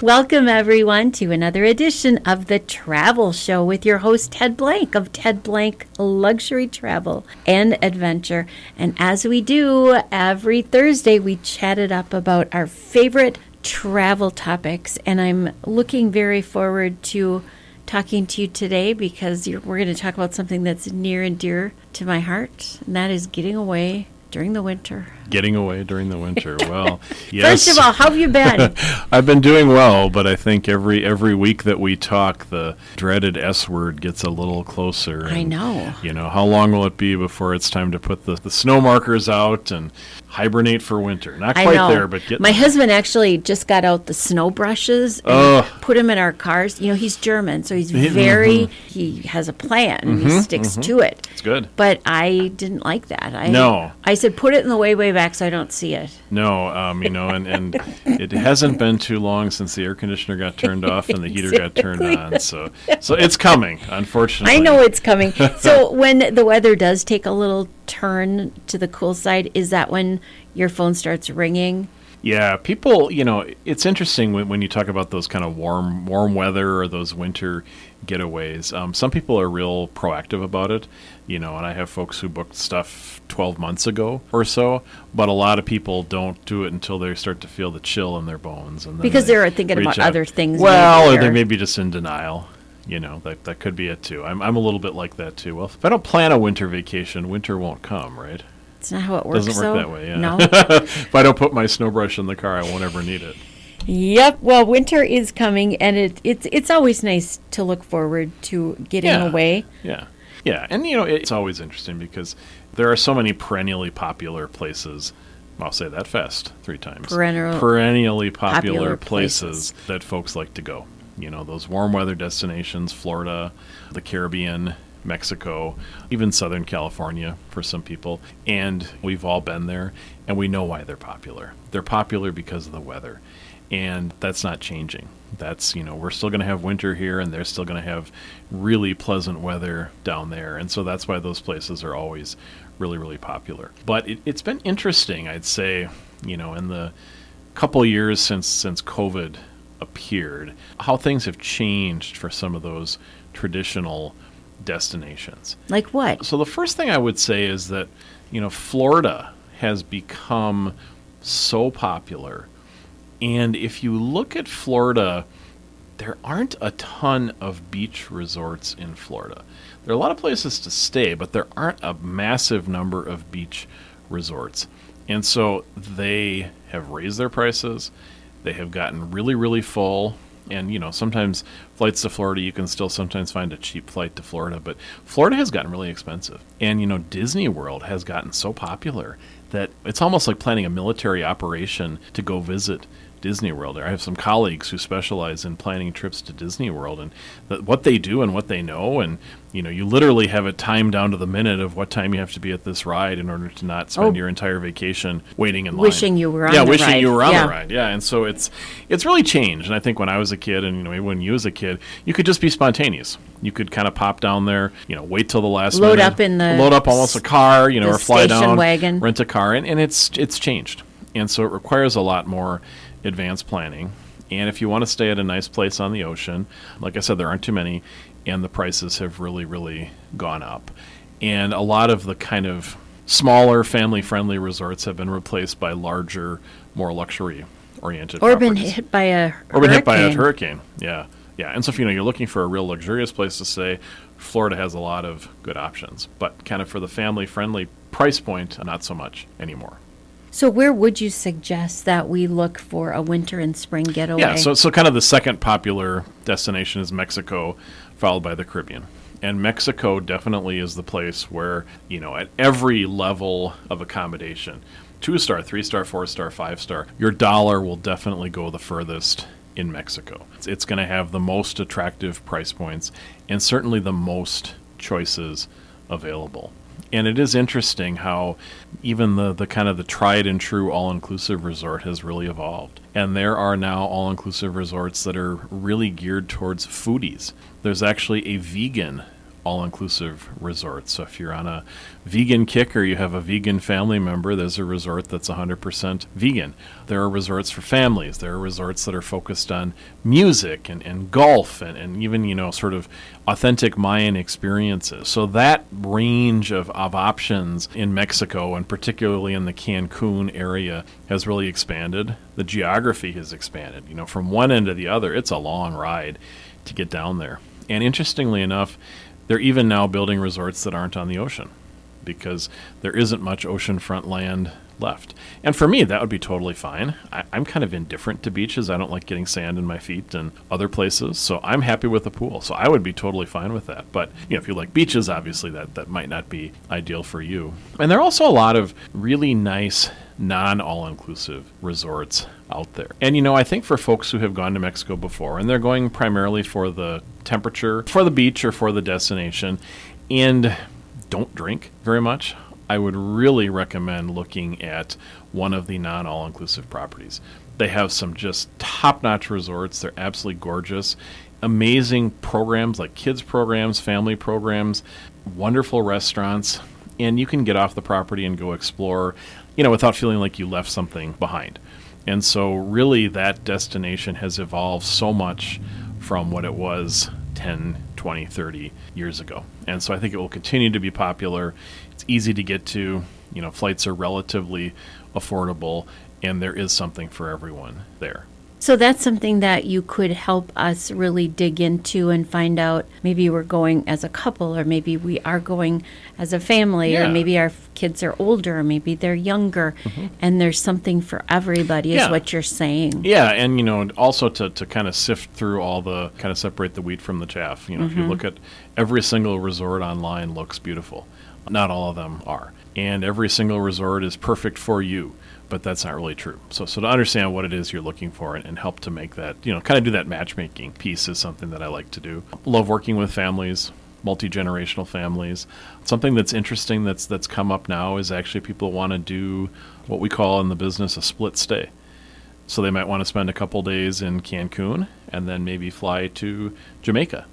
Welcome, everyone, to another edition of The Travel Show with your host, Ted Blank of Ted Blank Luxury Travel and Adventure. And as we do every Thursday, we chatted up about our favorite travel topics. And I'm looking very forward to talking to you today because we're going to talk about something that's near and dear to my heart, and that is getting away during the winter. Getting away during the winter. Well, yes. First of all, how have you been? I've been doing well, but I think every week that we talk, the dreaded S word gets a little closer. I know. You know, how long will it be before it's time to put the snow markers out and hibernate for winter? Not quite there, but getting My husband actually just got out the snow brushes and put them in our cars. You know, he's German, so he's he has a plan. And he sticks to it. It's good. But I didn't like that. No. I said, put it in the way back so I don't see it. No, you know, and it hasn't been too long since the air conditioner got turned off and the heater got turned on. So it's coming, unfortunately. I know it's coming. So when the weather does take a little turn to the cool side, is that when your phone starts ringing? Yeah, people, you know, it's interesting when you talk about those kind of warm weather or those winter getaways. Some people are real proactive about it, you know, and I have folks who booked stuff 12 months ago or so, but a lot of people don't do it until they start to feel the chill in their bones. And then because they're thinking about other things. Well, or they're maybe just in denial. You know, that could be it too. I'm a little bit like that too. Well, if I don't plan a winter vacation, winter won't come, right? It's not how it works. Doesn't work that way, yeah. No. If I don't put my snow brush in the car, I won't ever need it. Yep. Well, winter is coming, and it's always nice to look forward to getting away. Yeah. Yeah. And, you know, it's always interesting because there are so many perennially popular places. I'll say that fast 3 times. Perennially popular places that folks like to go. You know, those warm weather destinations, Florida, the Caribbean, Mexico, even Southern California for some people. And we've all been there, and we know why they're popular. They're popular because of the weather. And that's not changing. That's, you know, we're still going to have winter here, and they're still going to have really pleasant weather down there. And so that's why those places are always really, really popular. But it's been interesting, I'd say, you know, in the couple years since COVID appeared, how things have changed for some of those traditional destinations. Like what? So the first thing I would say is that, you know, Florida has become so popular. And if you look at Florida, there aren't a ton of beach resorts in Florida. There are a lot of places to stay, but there aren't a massive number of beach resorts. And so they have raised their prices. They have gotten really, really full. And, you know, sometimes flights to Florida, you can still sometimes find a cheap flight to Florida. But Florida has gotten really expensive. And, you know, Disney World has gotten so popular that it's almost like planning a military operation to go visit Disney World. I have some colleagues who specialize in planning trips to Disney World, and what they do and what they know, and you know, you literally have it timed down to the minute of what time you have to be at this ride in order to not spend your entire vacation waiting in line. Wishing you were on the ride. Wishing you were on the ride. Yeah, and so it's really changed. And I think when I was a kid, and you know, when you was a kid, you could just be spontaneous. You could kind of pop down there, you know, wait till the last minute. Load up almost a car, you know, or fly down, wagon. Rent a car, and it's changed. And so it requires a lot more advanced planning. And if you want to stay at a nice place on the ocean, like I said, there aren't too many, and the prices have really, really gone up. And a lot of the kind of smaller, family-friendly resorts have been replaced by larger, more luxury-oriented properties. Been hit by a hurricane. Yeah. And so if, you know, you're looking for a real luxurious place to stay, Florida has a lot of good options. But kind of for the family-friendly price point, not so much anymore. So where would you suggest that we look for a winter and spring getaway? Yeah, so kind of the second popular destination is Mexico, followed by the Caribbean. And Mexico definitely is the place where, you know, at every level of accommodation, 2-star, 3-star, 4-star, 5-star, your dollar will definitely go the furthest in Mexico. It's going to have the most attractive price points and certainly the most choices available. And it is interesting how even the kind of the tried and true all-inclusive resort has really evolved. And there are now all-inclusive resorts that are really geared towards foodies. There's actually a vegan all-inclusive resorts. So if you're on a vegan kick or you have a vegan family member, there's a resort that's 100% vegan. There are resorts for families. There are resorts that are focused on music and golf and even, sort of authentic Mayan experiences. So that range of options in Mexico, and particularly in the Cancun area, has really expanded. The geography has expanded. From one end to the other, it's a long ride to get down there. And interestingly enough, they're even now building resorts that aren't on the ocean because there isn't much oceanfront land left. And for me, that would be totally fine. I'm kind of indifferent to beaches. I don't like getting sand in my feet and other places, so I'm happy with the pool. So I would be totally fine with that. But if you like beaches, obviously that might not be ideal for you. And there are also a lot of really nice non-all-inclusive resorts out there. And I think for folks who have gone to Mexico before, and they're going primarily for the temperature, for the beach, or for the destination, and don't drink very much, I would really recommend looking at one of the non-all-inclusive properties. They have some just top-notch resorts. They're absolutely gorgeous. Amazing programs like kids programs, family programs, wonderful restaurants, and you can get off the property and go explore, without feeling like you left something behind. And so really that destination has evolved so much from what it was 10, 20, 30 years ago. And so I think it will continue to be popular. It's easy to get to, flights are relatively affordable, and there is something for everyone there. So that's something that you could help us really dig into and find out. Maybe we're going as a couple, or maybe we are going as a family, or maybe our kids are older, or maybe they're younger, and there's something for everybody is what you're saying. Yeah, and also to kind of sift through all the, kind of separate the wheat from the chaff. If you look at every single resort online looks beautiful. Not all of them are. And every single resort is perfect for you. But that's not really true. So to understand what it is you're looking for and help to make that, kind of do that matchmaking piece is something that I like to do. Love working with families, multi-generational families. Something that's interesting that's come up now is actually people want to do what we call in the business a split stay. So they might want to spend a couple days in Cancun and then maybe fly to Jamaica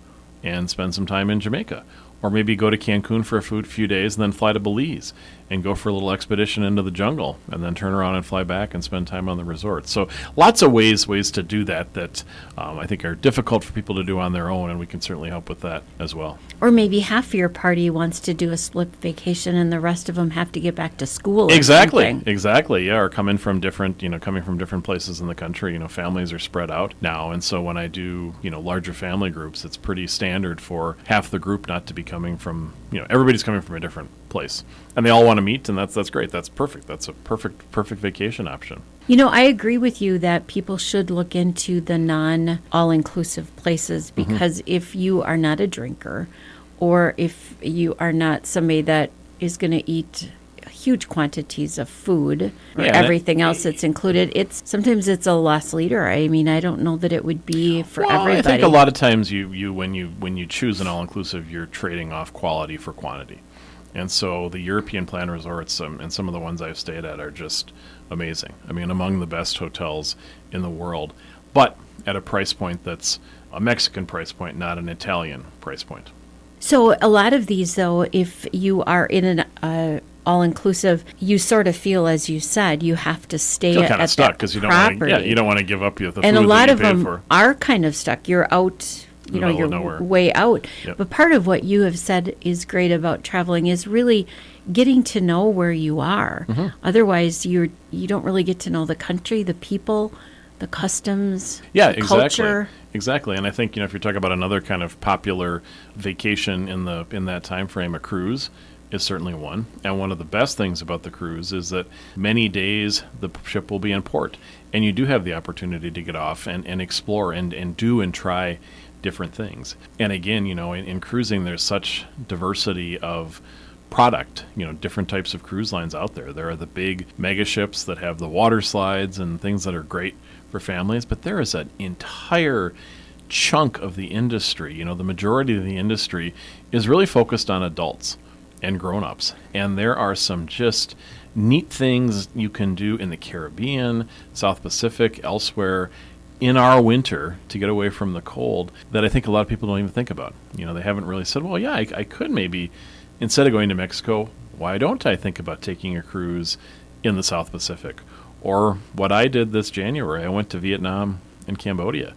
and spend some time in Jamaica. Or maybe go to Cancun for a few days and then fly to Belize and go for a little expedition into the jungle and then turn around and fly back and spend time on the resort. So lots of ways to do that I think are difficult for people to do on their own, and we can certainly help with that as well. Or maybe half of your party wants to do a split vacation and the rest of them have to get back to school. Exactly. Yeah, or coming from different places in the country. Families are spread out now, and so when I do, larger family groups, it's pretty standard for half the group not to be coming from, everybody's coming from a different place, and they all want to meet, and that's great. That's perfect. That's a perfect vacation option. I agree with you that people should look into the non-all-inclusive places because if you are not a drinker, or if you are not somebody that is going to eat huge quantities of food or everything else that's included, sometimes it's a loss leader. I mean, I don't know that it would be for everybody. I think a lot of times when you choose an all-inclusive, you're trading off quality for quantity. And so the European plan resorts and some of the ones I've stayed at are just amazing. I mean, among the best hotels in the world, but at a price point that's a Mexican price point, not an Italian price point. So a lot of these, though, if you are in an all-inclusive, you sort of feel, as you said, you have to stay at that stuck because you don't want to give up the food and a lot that you of paid them for. Are kind of stuck. You're out. You're nowhere. Way out. Yep. But part of what you have said is great about traveling is really getting to know where you are. Otherwise, you don't really get to know the country, the people, the customs, the culture. Exactly. And I think, if you're talking about another kind of popular vacation in that time frame, a cruise is certainly one. And one of the best things about the cruise is that many days the ship will be in port, and you do have the opportunity to get off and explore and do and try different things. And again, in cruising, there's such diversity of product, different types of cruise lines out there. There are the big mega ships that have the water slides and things that are great for families, but there is an entire chunk of the industry, the majority of the industry is really focused on adults and grown-ups. And there are some just neat things you can do in the Caribbean, South Pacific, elsewhere, in our winter to get away from the cold that I think a lot of people don't even think about. They haven't really said, well, yeah, I could maybe, instead of going to Mexico, why don't I think about taking a cruise in the South Pacific? Or what I did this January, I went to Vietnam and Cambodia.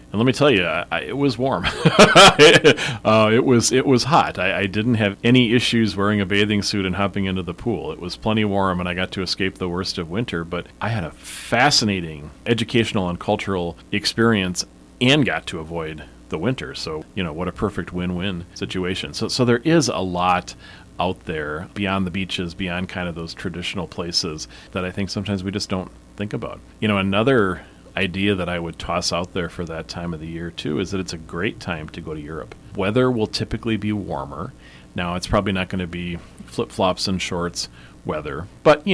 And let me tell you, it was warm. It was hot. I didn't have any issues wearing a bathing suit and hopping into the pool. It was plenty warm, and I got to escape the worst of winter. But I had a fascinating educational and cultural experience and got to avoid the winter. So, what a perfect win-win situation. So there is a lot out there beyond the beaches, beyond kind of those traditional places that I think sometimes we just don't think about. Another idea that I would toss out there for that time of the year too is that it's a great time to go to Europe. Weather will typically be warmer. Now, it's probably not going to be flip-flops and shorts weather, but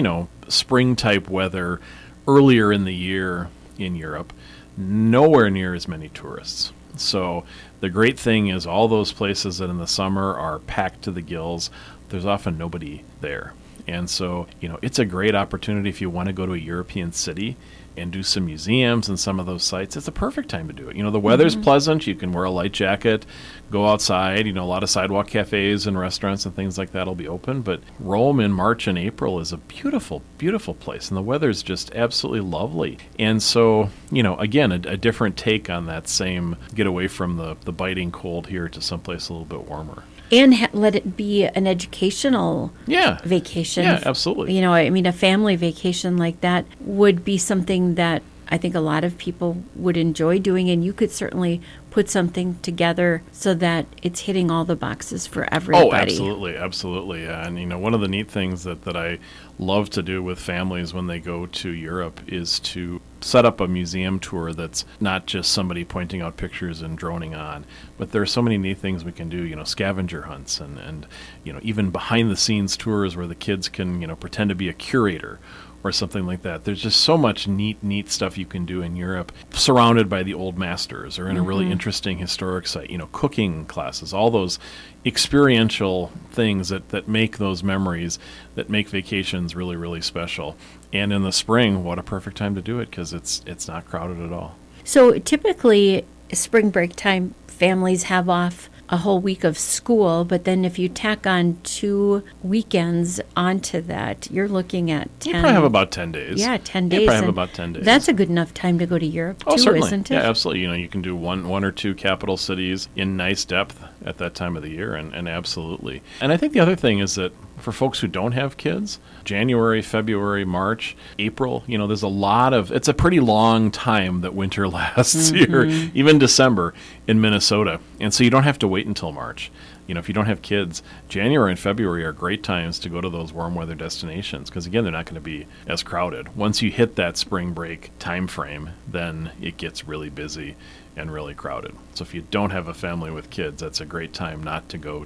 spring type weather earlier in the year in Europe, nowhere near as many tourists. So the great thing is all those places that in the summer are packed to the gills, there's often nobody there. And so, it's a great opportunity if you want to go to a European city and do some museums and some of those sites. It's a perfect time to do it. The weather's pleasant. You can wear a light jacket, go outside. A lot of sidewalk cafes and restaurants and things like that will be open. But Rome in March and April is a beautiful, beautiful place. And the weather's just absolutely lovely. And so, again, a different take on that same get away from the biting cold here to someplace a little bit warmer. And let it be an educational vacation. Yeah, absolutely. A family vacation like that would be something that I think a lot of people would enjoy doing, and you could certainly put something together so that it's hitting all the boxes for everybody. Oh, absolutely, absolutely. And, one of the neat things that I love to do with families when they go to Europe is to set up a museum tour that's not just somebody pointing out pictures and droning on, but there are so many neat things we can do, scavenger hunts and even behind-the-scenes tours where the kids can, pretend to be a curator or something like that. There's just so much neat stuff you can do in Europe, surrounded by the old masters or in a really interesting historic site, cooking classes, all those experiential things that make those memories, that make vacations really, really special. And in the spring, what a perfect time to do it because it's not crowded at all. So typically, spring break time, families have off a whole week of school, but then if you tack on 2 weekends onto that, you're looking at 10. You probably have about 10 days. Yeah, 10 days. You probably have about 10 days. That's a good enough time to go to Europe, too, certainly. Isn't it? Yeah, absolutely. You can do one or two capital cities in nice depth at that time of the year, and absolutely. And I think the other thing is that for folks who don't have kids, January, February, March, April, there's it's a pretty long time that winter lasts here, even December in Minnesota. And so you don't have to wait until March. If you don't have kids, January and February are great times to go to those warm weather destinations because, again, they're not going to be as crowded. Once you hit that spring break time frame, then it gets really busy and really crowded. So if you don't have a family with kids, that's a great time not to go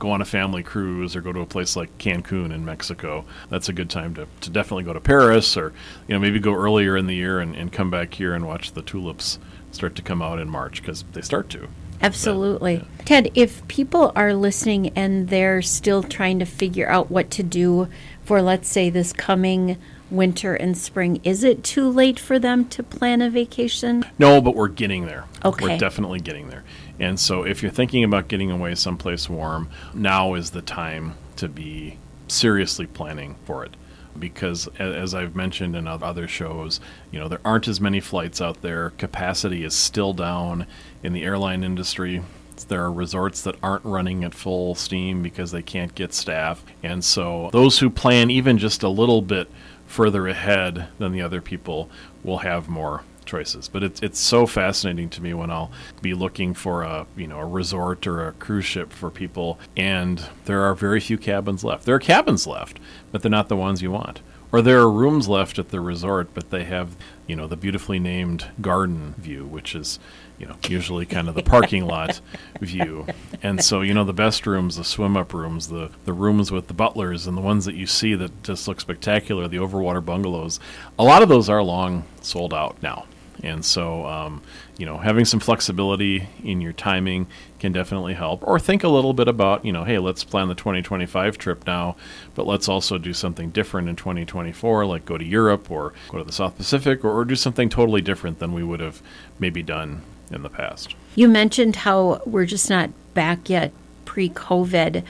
on a family cruise or go to a place like Cancun in Mexico. That's a good time to definitely go to Paris or maybe go earlier in the year and come back here and watch the tulips start to come out in March because they start to. Absolutely. Yeah. Ted, if people are listening and they're still trying to figure out what to do for, let's say, this coming winter and spring, is it too late for them to plan a vacation? No, but we're getting there. Okay. We're definitely getting there. And so if you're thinking about getting away someplace warm, now is the time to be seriously planning for it. Because as I've mentioned in other shows, there aren't as many flights out there. Capacity is still down in the airline industry. There are resorts that aren't running at full steam because they can't get staff. And so those who plan even just a little bit further ahead than the other people will have more choices. But it's so fascinating to me when I'll be looking for a resort or a cruise ship for people, and there are very few cabins left. There are cabins left, but they're not the ones you want. Or there are rooms left at the resort, but they have the beautifully named garden view, which is usually kind of the parking lot view. And so the best rooms, the swim up rooms, the rooms with the butlers, and the ones that you see that just look spectacular, the overwater bungalows, a lot of those are long sold out now. And so, having some flexibility in your timing can definitely help. Or think a little bit about, hey, let's plan the 2025 trip now, but let's also do something different in 2024, like go to Europe or go to the South Pacific, or do something totally different than we would have maybe done in the past. You mentioned how we're just not back yet pre-COVID.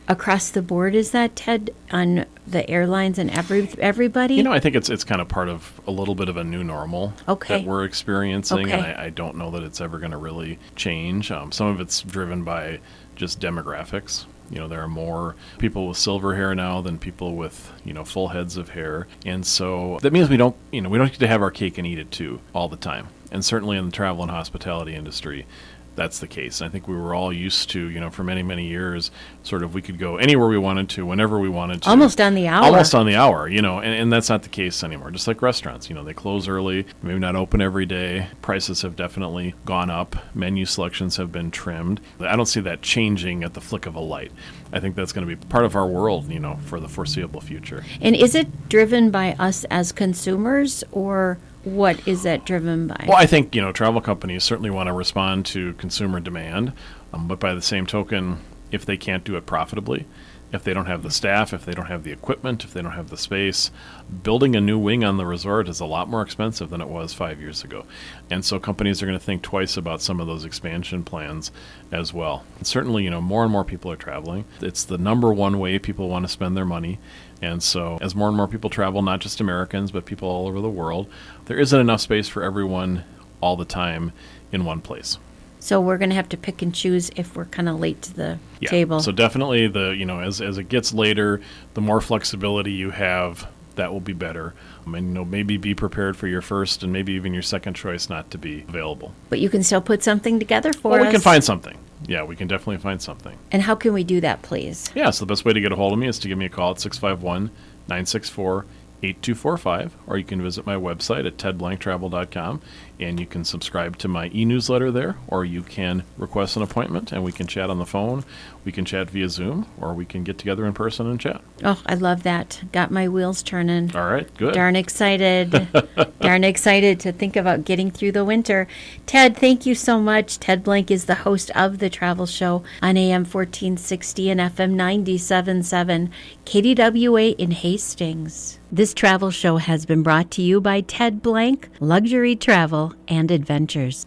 Across the board, is that, Ted, on the airlines and everybody? I think it's kind of part of a little bit of a new normal that we're experiencing, and I don't know that it's ever going to really change. Some of it's driven by just demographics. There are more people with silver hair now than people with, full heads of hair. And so that means we don't get to have our cake and eat it too all the time. And certainly in the travel and hospitality industry, that's the case. I think we were all used to, for many, many years, sort of we could go anywhere we wanted to, whenever we wanted to. Almost on the hour. And that's not the case anymore. Just like restaurants, they close early, maybe not open every day. Prices have definitely gone up. Menu selections have been trimmed. I don't see that changing at the flick of a light. I think that's going to be part of our world, for the foreseeable future. And is it driven by us as consumers, or what is that driven by? Well, I think, travel companies certainly want to respond to consumer demand, but by the same token, if they can't do it profitably, if they don't have the staff, if they don't have the equipment, if they don't have the space, building a new wing on the resort is a lot more expensive than it was 5 years ago. And so companies are going to think twice about some of those expansion plans as well. And certainly, more and more people are traveling. It's the number one way people want to spend their money. And so as more and more people travel, not just Americans, but people all over the world, there isn't enough space for everyone all the time in one place. So we're going to have to pick and choose if we're kind of late to the table. So definitely as it gets later, the more flexibility you have, that will be better. And maybe be prepared for your first and maybe even your second choice not to be available. But you can still put something together for us. We can find something. Yeah, we can definitely find something. And how can we do that, please? Yeah, so the best way to get a hold of me is to give me a call at 651-964-8245, or you can visit my website at tedblanktravel.com, and you can subscribe to my e-newsletter there, or you can request an appointment, and we can chat on the phone, we can chat via Zoom, or we can get together in person and chat. Oh, I love that. Got my wheels turning. All right, good. Darn excited. Darn excited to think about getting through the winter. Ted, thank you so much. Ted Blank is the host of The Travel Show on AM 1460 and FM 97.7, KDWA in Hastings. This travel show has been brought to you by Ted Blank, Luxury Travel and Adventures.